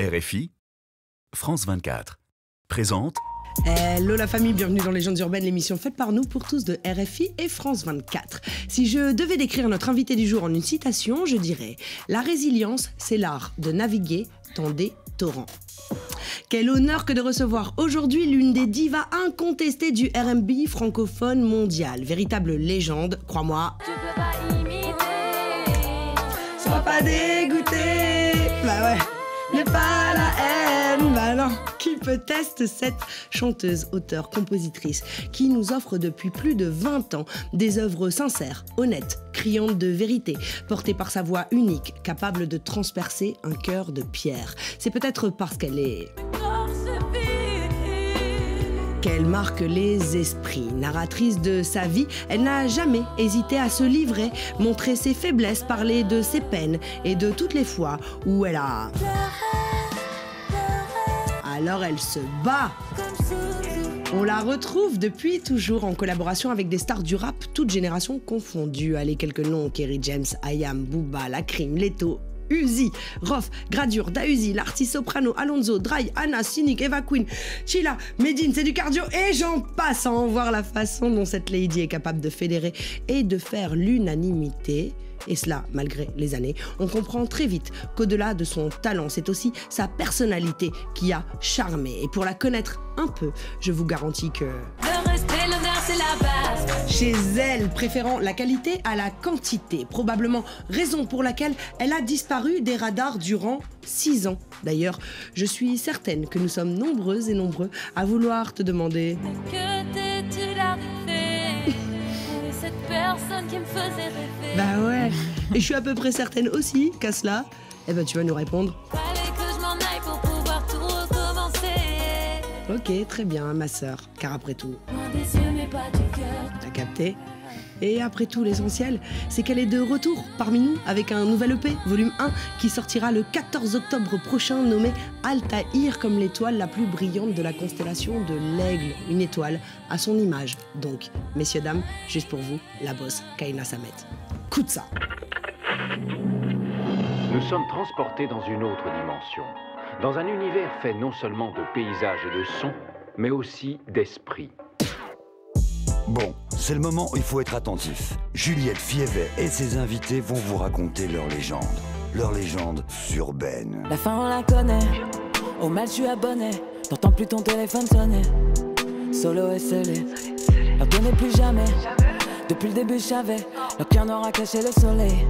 RFI, France 24, présente... Hello la famille, bienvenue dans Légendes urbaines, l'émission faite par nous pour tous de RFI et France 24. Si je devais décrire notre invité du jour en une citation, je dirais « La résilience, c'est l'art de naviguer dans des torrents ». Quel honneur que de recevoir aujourd'hui l'une des divas incontestées du R&B francophone mondial. Véritable légende, crois-moi. Tu peux pas imiter. Sois pas dégoûté. Bah ouais. N'est pas la haine, bah non. Qui peut tester cette chanteuse, auteure, compositrice qui nous offre depuis plus de 20 ans des œuvres sincères, honnêtes, criantes de vérité, portées par sa voix unique, capable de transpercer un cœur de pierre. C'est peut-être parce qu'elle marque les esprits. Narratrice de sa vie, elle n'a jamais hésité à se livrer, montrer ses faiblesses, parler de ses peines et de toutes les fois où elle a... Alors elle se bat. On la retrouve depuis toujours en collaboration avec des stars du rap, toutes générations confondues. Allez, quelques noms: Kerry James, IAM, Booba, La Crime, Leto, Uzi, Rof, Gradure, Dausi, l'artiste soprano, Alonso, Dry, Anna, Cynic, Eva Queen, Chilla, Medine, c'est du cardio et j'en passe, à en voir la façon dont cette lady est capable de fédérer et de faire l'unanimité. Et cela, malgré les années, on comprend très vite qu'au-delà de son talent, c'est aussi sa personnalité qui a charmé. Et pour la connaître un peu, je vous garantis que... Le respect, l'honneur, c'est la base. Chez elle, préférant la qualité à la quantité. Probablement raison pour laquelle elle a disparu des radars durant 6 ans. D'ailleurs, je suis certaine que nous sommes nombreuses et nombreux à vouloir te demander... Que t'es-tu arrivé? Où est cette personne qui me faisait rêver? Bah ouais. Et je suis à peu près certaine aussi qu'à cela, eh ben tu vas nous répondre. Fallait que je m'en aille pour pouvoir tout recommencer. Ok, très bien, ma sœur. Car après tout, Loin des yeux mais pas du cœur. t'as capté. Et après tout, l'essentiel, c'est qu'elle est de retour parmi nous avec un nouvel EP, volume 1, qui sortira le 14 octobre prochain, nommé Altaïr, comme l'étoile la plus brillante de la constellation de l'Aigle. Une étoile à son image. Donc, messieurs, dames, juste pour vous, la boss Kaina Samet. Écoute ça. Nous sommes transportés dans une autre dimension, dans un univers fait non seulement de paysages et de sons, mais aussi d'esprit. Bon, c'est le moment où il faut être attentif. Juliette Fievet et ses invités vont vous raconter leur légende urbaine. La fin on la connaît, au mal je suis abonné, t'entends plus ton téléphone sonner. Solo et scellé, leur donnez plus jamais. Depuis le début je savais, leur cœur n'aura caché le soleil.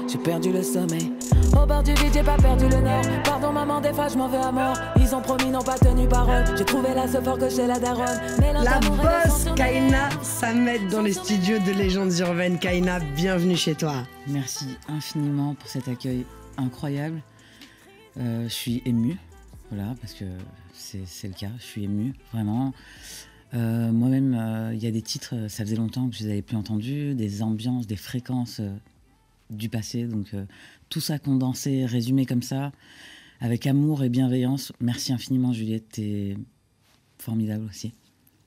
J'ai perdu le sommeil, au bord du vide j'ai pas perdu le nord. Pardon maman, des fois je m'en veux à mort. Ils ont promis, n'ont pas tenu parole. J'ai trouvé la ce fort que chez la daronne. La boss Kaina Samet dans les studios de Légendes urbaines. Kaina, bienvenue chez toi. Merci infiniment pour cet accueil incroyable. Je suis émue, voilà, parce que c'est le cas, je suis émue, vraiment. Moi-même, il y a des titres, ça faisait longtemps que je les avais plus entendus, des ambiances, des fréquences du passé, donc tout ça condensé, résumé comme ça, avec amour et bienveillance. Merci infiniment Juliette, t'es formidable aussi.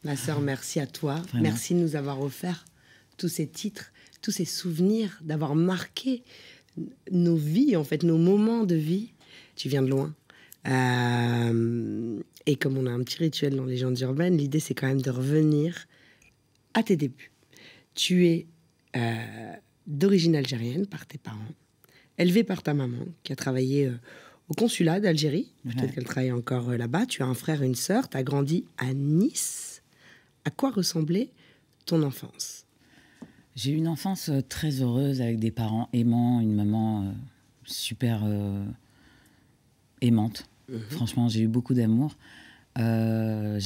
Ma sœur, merci à toi. Vraiment. Merci de nous avoir offert tous ces titres, tous ces souvenirs, d'avoir marqué nos vies, en fait, nos moments de vie. Tu viens de loin. Et comme on a un petit rituel dans Légendes urbaines, l'idée, c'est quand même de revenir à tes débuts. Tu es d'origine algérienne par tes parents, élevée par ta maman, qui a travaillé au consulat d'Algérie. Peut-être Ouais. qu'elle travaille encore là-bas. Tu as un frère et une sœur. Tu as grandi à Nice. À quoi ressemblait ton enfance? J'ai eu une enfance très heureuse avec des parents aimants, une maman super aimante. Franchement, j'ai eu beaucoup d'amour. J'ai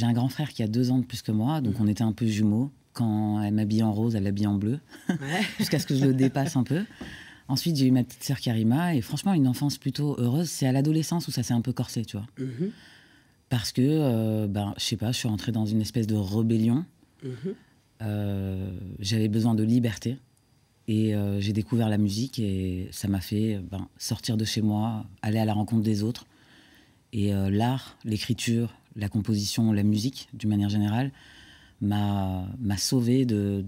un grand frère qui a 2 ans de plus que moi, donc on était un peu jumeaux. Quand elle m'habillait en rose, elle l'habillait en bleu, Ouais. jusqu'à ce que je le dépasse un peu. Ensuite, j'ai eu ma petite sœur Karima, et franchement, une enfance plutôt heureuse. C'est à l'adolescence où ça s'est un peu corsé, tu vois. Mhm. Parce que, je sais pas, je suis rentrée dans une espèce de rébellion. J'avais besoin de liberté. Et j'ai découvert la musique et ça m'a fait sortir de chez moi, aller à la rencontre des autres. Et l'art, l'écriture, la composition, la musique, d'une manière générale, m'a sauvé de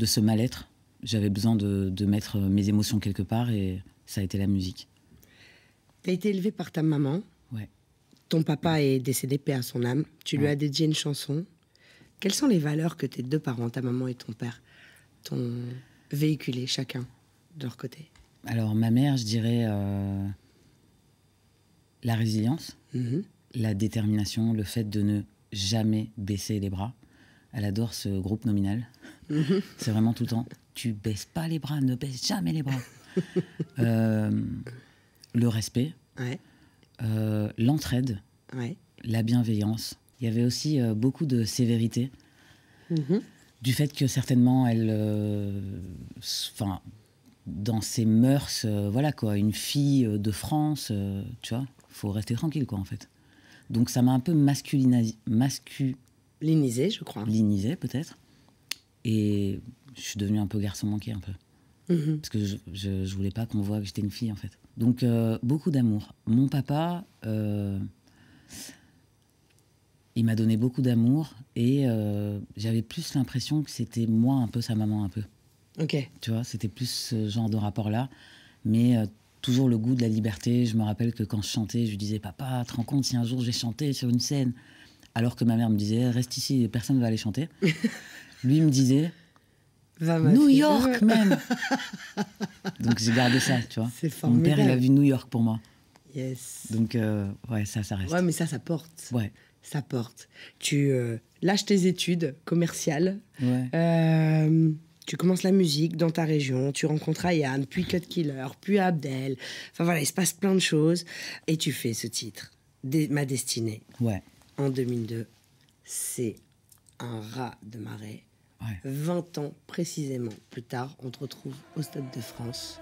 ce mal-être. J'avais besoin de mettre mes émotions quelque part et ça a été la musique. Tu as été élevé par ta maman. Ouais. Ton papa est décédé, paix à son âme. Tu lui as dédié une chanson. Quelles sont les valeurs que tes deux parents, ta maman et ton père, t'ont véhiculées chacun de leur côté? Alors, ma mère, je dirais la résilience, la détermination, le fait de ne jamais baisser les bras. Elle adore ce groupe nominal. C'est vraiment tout le temps. Tu baisses pas les bras, ne baisse jamais les bras. Le respect, l'entraide, la bienveillance. Il y avait aussi beaucoup de sévérité. Du fait que certainement, elle... dans ses mœurs, voilà quoi, une fille de France, tu vois, faut rester tranquille quoi en fait. Donc ça m'a un peu masculinisé, je crois. Linisé peut-être. Et je suis devenue un peu garçon manqué un peu. Parce que je voulais pas qu'on voit que j'étais une fille en fait. Donc beaucoup d'amour. Mon papa, il m'a donné beaucoup d'amour et j'avais plus l'impression que c'était moi un peu sa maman un peu. Ok. Tu vois, c'était plus ce genre de rapport-là. Mais toujours le goût de la liberté. Je me rappelle que quand je chantais, je lui disais « Papa, te rends compte si un jour j'ai chanté sur une scène ?» Alors que ma mère me disait « Reste ici, personne ne va aller chanter. » Lui me disait « New York même !» Donc j'ai gardé ça, tu vois. C'est formidable. Mon père, il a vu New York pour moi. Yes. Donc, ouais, ça reste. Ouais, mais ça porte. Ouais. Ça porte. Tu lâches tes études commerciales. Ouais. Tu commences la musique dans ta région, tu rencontres Ayam, puis Cut Killer, puis Abdel. Enfin voilà, il se passe plein de choses. Et tu fais ce titre, Ma Destinée. Ouais. En 2002. C'est un raz de marée. Ouais. 20 ans précisément plus tard, on te retrouve au Stade de France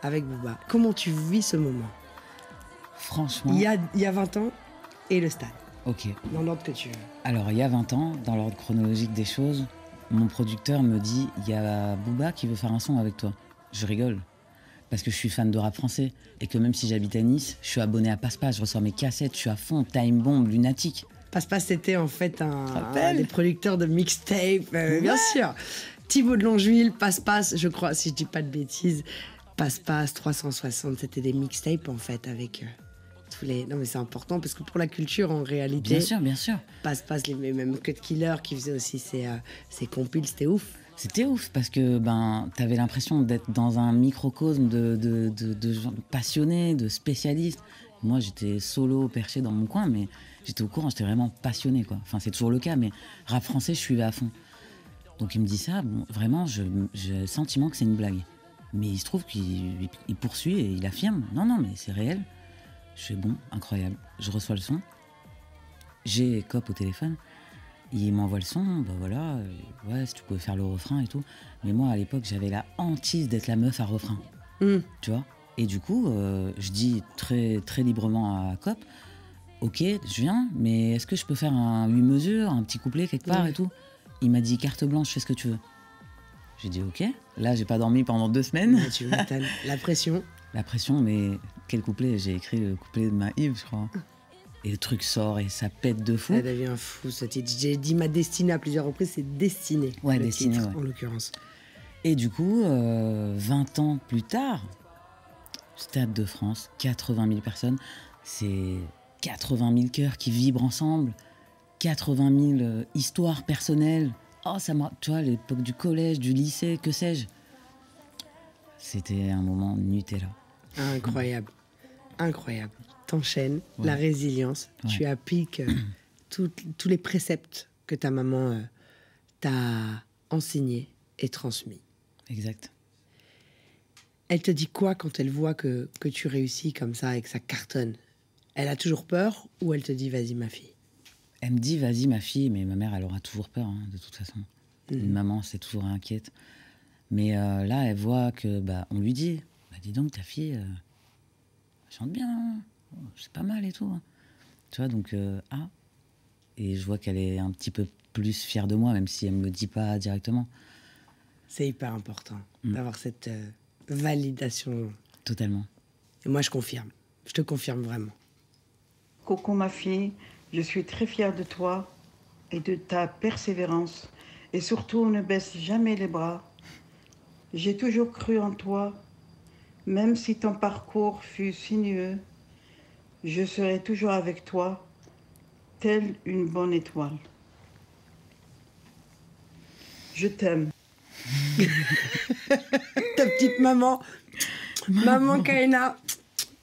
avec Booba. Comment tu vis ce moment? Franchement... Il y a 20 ans et le stade. Ok. Dans l'ordre que tu veux. Alors, il y a 20 ans, dans l'ordre chronologique des choses, mon producteur me dit « Il y a Booba qui veut faire un son avec toi. » Je rigole. Parce que je suis fan de rap français. Et que même si j'habite à Nice, je suis abonné à Passe-Passe, je reçois mes cassettes, je suis à fond, Time Bomb, Lunatic. Passe-Passe, c'était en fait un des producteurs de mixtape, bien sûr. Thibaut de Longjuil, Passe-Passe, je crois, si je dis pas de bêtises. Passe-Passe, 360, c'était des mixtapes en fait avec... Non mais c'est important parce que pour la culture en réalité... Bien sûr. Passe-Passe, même Cut Killer qui faisait aussi ses compiles, c'était ouf. C'était ouf parce que t'avais l'impression d'être dans un microcosme de gens passionnés, de spécialistes. Moi j'étais solo, perché dans mon coin, mais j'étais au courant, j'étais vraiment passionné quoi. Enfin c'est toujours le cas, mais rap français je suivais à fond. Donc il me dit ça, bon, vraiment j'ai le sentiment que c'est une blague. Mais il se trouve qu'il poursuit et il affirme, non mais c'est réel. Je fais bon, incroyable. Je reçois le son. J'ai Cop au téléphone. Il m'envoie le son. Bah voilà, ouais, si tu pouvais faire le refrain et tout. Mais moi, à l'époque, j'avais la hantise d'être la meuf à refrain. Tu vois? Et du coup, je dis très, très librement à Cop, ok, je viens, mais est-ce que je peux faire un 8 mesures, un petit couplet quelque part et tout? Il m'a dit carte blanche, fais ce que tu veux. J'ai dit ok. Là, j'ai pas dormi pendant 2 semaines. Ouais, tu m'étonnes. La pression. La pression, mais quel couplet? J'ai écrit le couplet de Maïve, je crois. Et le truc sort et ça pète de fou. Ça devient fou ce titre. J'ai dit Ma Destinée à plusieurs reprises, c'est Destinée. Ouais, le Destinée, titre, ouais. En l'occurrence. Et du coup, 20 ans plus tard, Stade de France, 80 000 personnes, c'est 80 000 cœurs qui vibrent ensemble, 80 000 histoires personnelles. Oh, tu vois, l'époque du collège, du lycée, que sais-je. C'était un moment Nutella. Incroyable. Incroyable. T'enchaînes, Ouais. la résilience, Ouais. tu appliques tous les préceptes que ta maman t'a enseignés et transmis. Exact. Elle te dit quoi quand elle voit que tu réussis comme ça et que ça cartonne? Elle a toujours peur ou elle te dit vas-y ma fille? Elle me dit vas-y ma fille, mais ma mère elle aura toujours peur hein, de toute façon. Une maman c'est toujours inquiète. Mais là elle voit que on lui dit dis donc ta fille elle chante bien, hein. C'est pas mal et tout. Hein. Tu vois donc et je vois qu'elle est un petit peu plus fière de moi même si elle me le dit pas directement. C'est hyper important d'avoir cette validation. Totalement. Et moi je confirme, je te confirme vraiment. Coco, ma fille, je suis très fière de toi et de ta persévérance. Et surtout, ne baisse jamais les bras. J'ai toujours cru en toi, même si ton parcours fut sinueux. Je serai toujours avec toi, telle une bonne étoile. Je t'aime. Ta petite maman, maman Kaina,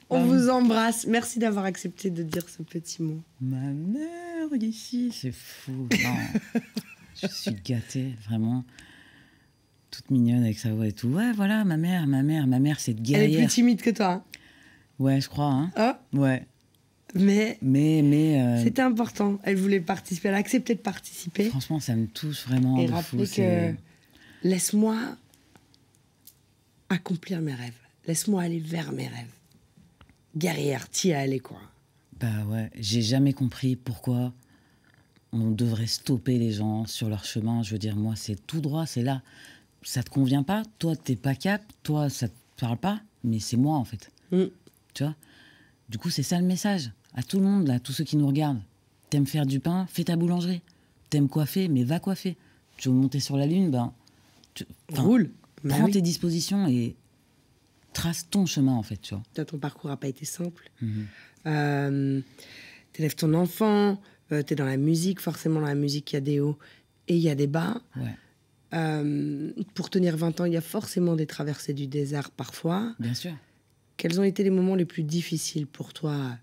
on vous embrasse. Merci d'avoir accepté de dire ce petit mot. Ma mère ici, c'est fou. Non. Je suis gâtée, vraiment. Toute mignonne avec sa voix et tout. Ouais, voilà, ma mère, c'est de guerrière. Elle est plus timide que toi. Hein. Ouais, je crois. Hein. Ah, Ouais. mais C'était important. Elle voulait participer. Elle a accepté de participer. Franchement, ça me touche vraiment. Et de rappeler fou, que laisse-moi accomplir mes rêves. Laisse-moi aller vers mes rêves. Guerrière, t'y es allée, quoi. Bah ouais, j'ai jamais compris pourquoi on devrait stopper les gens sur leur chemin. Je veux dire, moi, c'est tout droit, c'est là. Ça te convient pas, toi, t'es pas cap, toi, ça te parle pas, mais c'est moi, en fait. Tu vois? Du coup, c'est ça le message. À tout le monde, là, tous ceux qui nous regardent. T'aimes faire du pain, fais ta boulangerie. T'aimes coiffer, mais va coiffer. Tu veux monter sur la lune, Roule. Bah prends oui. tes dispositions et trace ton chemin, en fait, tu vois. Ton parcours n'a pas été simple. T'élèves ton enfant, t'es dans la musique, forcément dans la musique, il y a des hauts et il y a des bas. Ouais. Pour tenir 20 ans, il y a forcément des traversées du désert parfois. Bien sûr. Quels ont été les moments les plus difficiles pour toi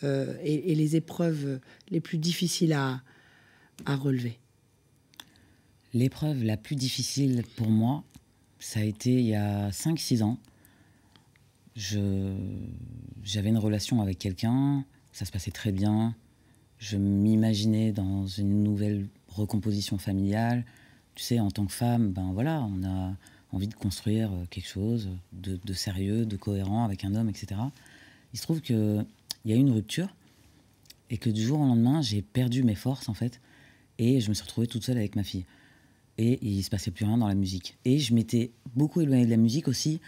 et les épreuves les plus difficiles à relever? L'épreuve la plus difficile pour moi, ça a été il y a 5-6 ans. J'avais une relation avec quelqu'un, ça se passait très bien. Je m'imaginais dans une nouvelle recomposition familiale. Tu sais, en tant que femme, ben voilà, on a envie de construire quelque chose de sérieux, de cohérent avec un homme, etc. Il se trouve qu'il y a eu une rupture et que du jour au lendemain, j'ai perdu mes forces, en fait, et je me suis retrouvée toute seule avec ma fille. Et il ne se passait plus rien dans la musique. Et je m'étais beaucoup éloignée de la musique aussi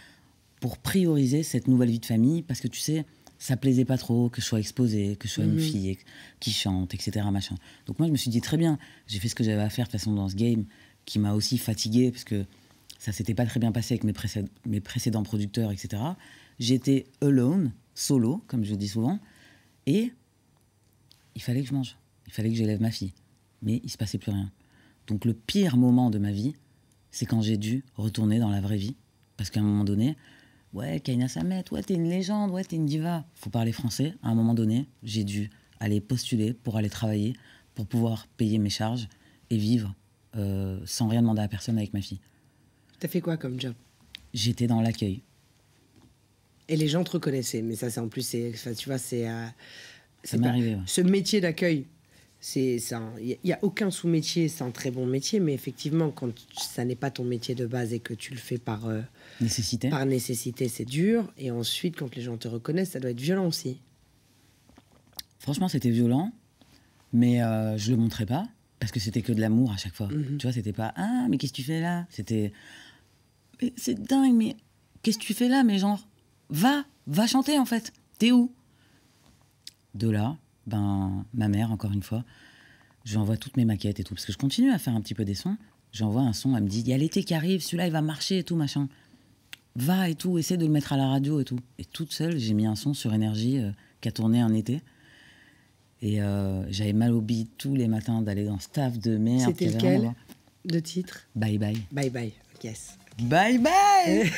pour prioriser cette nouvelle vie de famille, parce que tu sais, ça plaisait pas trop que je sois exposée, que je sois une fille qui chante, etc. Machin. Donc moi, je me suis dit, très bien, j'ai fait ce que j'avais à faire de toute façon dans ce game, qui m'a aussi fatiguée, parce que ça s'était pas très bien passé avec mes précédents producteurs, etc. J'étais alone, solo, comme je dis souvent, et il fallait que je mange, il fallait que j'élève ma fille. Mais il se passait plus rien. Donc le pire moment de ma vie, c'est quand j'ai dû retourner dans la vraie vie. Parce qu'à un moment donné, ouais, Kaina Samet, ouais, t'es une légende, ouais, t'es une diva. Faut parler français. À un moment donné, j'ai dû aller postuler pour aller travailler, pour pouvoir payer mes charges et vivre sans rien demander à personne avec ma fille. T'as fait quoi comme job? J'étais dans l'accueil. Et les gens te reconnaissaient, mais ça, c'est en plus, tu vois, c'est Ça m'est arrivé, ouais. Ce métier d'accueil. Il n'y a aucun sous-métier, c'est un très bon métier, mais effectivement, quand ça n'est pas ton métier de base et que tu le fais par nécessité, c'est dur. Et ensuite, quand les gens te reconnaissent, ça doit être violent aussi. Franchement, c'était violent, mais je le montrais pas, parce que c'était que de l'amour à chaque fois. Tu vois, c'était pas « Ah, mais qu'est-ce que tu fais là ?» C'était « C'est dingue, mais qu'est-ce que tu fais là ?» Mais genre, va chanter en fait. T'es où? De là, ben, ma mère, encore une fois, je lui envoie toutes mes maquettes et tout, parce que je continue à faire un petit peu des sons. J'envoie un son, elle me dit, il y a l'été qui arrive, celui-là, il va marcher et tout, machin. Va et tout, essaie de le mettre à la radio et tout. Et toute seule, j'ai mis un son sur Énergie qui a tourné un été. Et j'avais mal au bide tous les matins d'aller dans ce taf de merde. C'était lequel de titre? Bye Bye. Bye Bye, yes. Bye bye.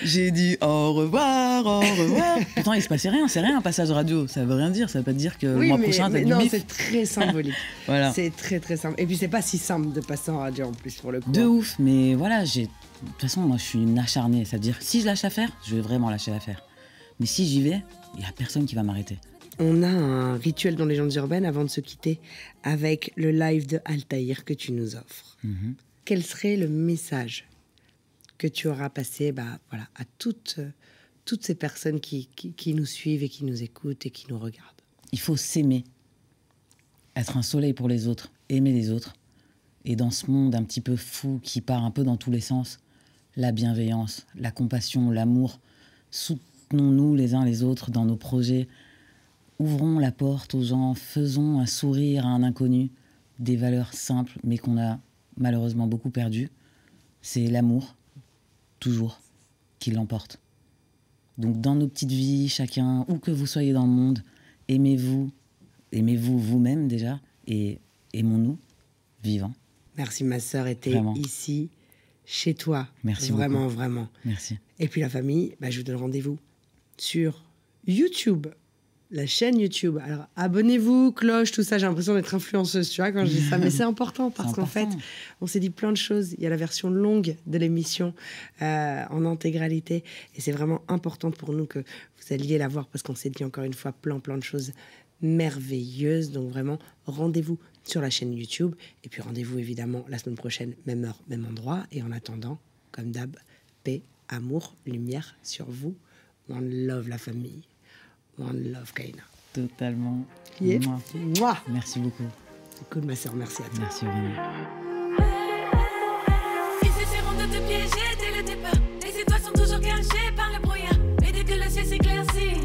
J'ai dit au revoir, au revoir. Pourtant, il se passait rien, c'est rien un passage radio. Ça veut rien dire, ça veut pas dire que le mois prochain, t'as du non, bif. c'est très symbolique. Voilà. C'est très très simple. Et puis, c'est pas si simple de passer en radio en plus, pour le coup. De ouf, mais voilà, de toute façon, moi, je suis une acharnée. Ça veut dire, si je lâche l'affaire, je vais vraiment lâcher l'affaire. Mais si j'y vais, il y a personne qui va m'arrêter. On a un rituel dans Légendes urbaines avant de se quitter avec le live de Altaïr que tu nous offres. Quel serait le message que tu auras passé voilà, à toutes ces personnes qui nous suivent et qui nous écoutent et qui nous regardent? Il faut s'aimer, être un soleil pour les autres, aimer les autres. Et dans ce monde un petit peu fou qui part un peu dans tous les sens, la bienveillance, la compassion, l'amour, soutenons-nous les uns les autres dans nos projets, ouvrons la porte aux gens, faisons un sourire à un inconnu, des valeurs simples mais qu'on a malheureusement beaucoup perdues. C'est l'amour, toujours, qui l'emporte. Donc dans nos petites vies, chacun, où que vous soyez dans le monde, aimez-vous vous-même déjà, et aimons-nous vivants. Merci ma sœur, était Vraiment. ici, chez toi. Merci vraiment, beaucoup. vraiment. Merci. Et puis la famille, je vous donne rendez-vous sur YouTube, la chaîne YouTube. Alors abonnez-vous, cloche, tout ça. J'ai l'impression d'être influenceuse, tu vois, quand je dis ça. Mais c'est important parce C'est qu'en fait, important. on s'est dit plein de choses. Il y a la version longue de l'émission en intégralité. Et c'est vraiment important pour nous que vous alliez la voir parce qu'on s'est dit encore une fois plein de choses merveilleuses. Donc vraiment, rendez-vous sur la chaîne YouTube. Et puis rendez-vous évidemment la semaine prochaine, même heure, même endroit. Et en attendant, comme d'hab, paix, amour, lumière sur vous. One love la famille. One love Kaina. Totalement. Yeah. Mouah. Mouah. Merci beaucoup. C'est cool ma soeur, merci à toi. Merci vraiment. Ils essaieront de te piéger dès le départ. Les étoiles sont toujours cachées par le brouillard. Et dès que le ciel s'éclaircit,